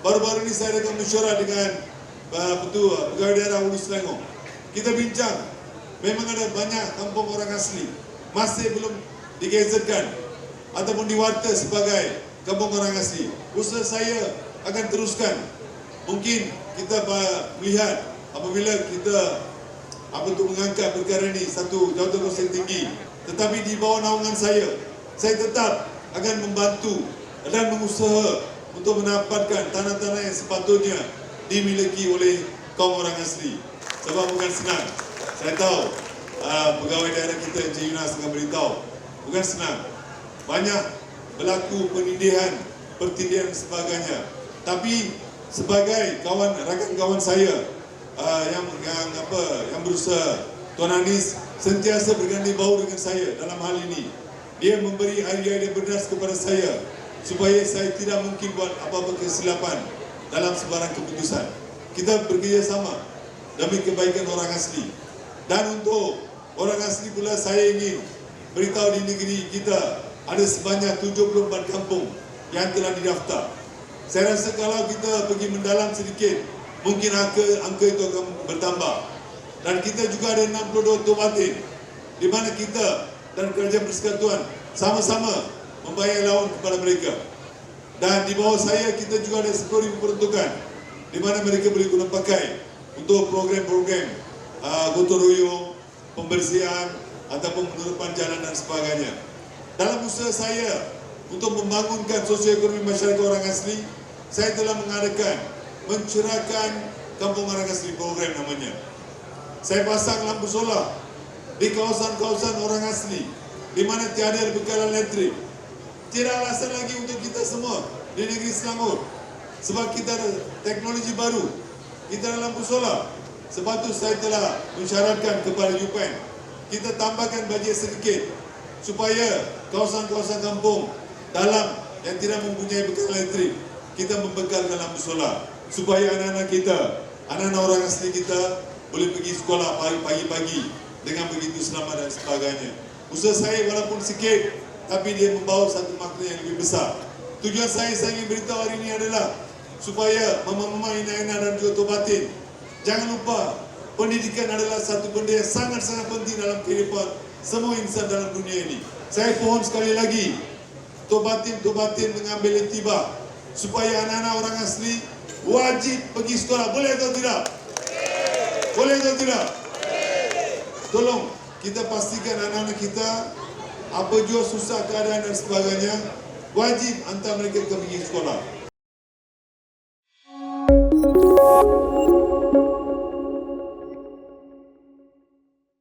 Baru-baru ini saya akan mesyuarat dengan Pegawai Daerah Hulu Selangor. Kita bincang, memang ada banyak kampung orang asli masih belum digazetkan ataupun diwarta sebagai kampung orang asli. Usaha saya akan teruskan. Mungkin kita melihat apabila kita mengangkat perkara ini satu jawatan kuasa tinggi, tetapi di bawah naungan saya tetap akan membantu dan mengusaha untuk mendapatkan tanah-tanah yang sepatutnya dimiliki oleh kaum orang asli. Sebab bukan senang. Saya tahu pegawai daerah kita Encik Yunas akan beritahu, bukan senang. Banyak berlaku penindihan, pertindihan dan sebagainya. Tapi sebagai rakan kawan saya yang berusaha, Tuan Anis sentiasa berganding bahu dengan saya dalam hal ini. Dia memberi idea berdas kepada saya supaya saya tidak mungkin buat apa-apa kesilapan dalam sebarang keputusan. Kita bekerjasama demi kebaikan orang asli. Dan untuk orang asli pula, saya ingin beritahu di negeri kita ada sebanyak 74 kampung yang telah didaftar. Saya rasa kalau kita pergi mendalam sedikit, mungkin angka itu akan bertambah. Dan kita juga ada 62 tobatin, di mana kita dan Kerajaan Persekutuan sama-sama membayar laun kepada mereka. Dan di bawah saya kita juga ada 10,000 peruntukan, di mana mereka boleh guna pakai untuk program-program gotong royong, pembersihan ataupun penutupan jalan dan sebagainya. Dalam usaha saya untuk membangunkan sosioekonomi masyarakat orang asli, saya telah mengadakan mencerahkan kampung orang asli program namanya. Saya pasang lampu solar di kawasan-kawasan orang asli di mana tiada bekalan elektrik. Tidak alasan lagi untuk kita semua di negeri Selangor, sebab kita ada teknologi baru, kita ada lampu solar. Sebab itu saya telah mensyaratkan kepada UPN, kita tambahkan bajet sedikit supaya kawasan-kawasan kampung dalam yang tidak mempunyai bekalan elektrik, kita membekalkan lampu solar supaya anak-anak kita, anak-anak orang asli kita boleh pergi sekolah pagi-pagi dengan begitu selamat dan sebagainya. Usaha saya walaupun sikit, tapi dia membawa satu makna yang lebih besar. Tujuan saya ingin beritahu hari ini adalah supaya mama-mama, ina-ina dan juga tobatin, jangan lupa pendidikan adalah satu benda yang sangat-sangat penting dalam kehidupan semua insan dalam dunia ini. Saya pohon sekali lagi, tobatin mengambil intibah supaya anak-anak orang asli wajib pergi sekolah. Boleh atau tidak? Boleh atau tidak? Tolong kita pastikan anak-anak kita, apa jua susah keadaan dan sebagainya, wajib hantar mereka ke pergi sekolah.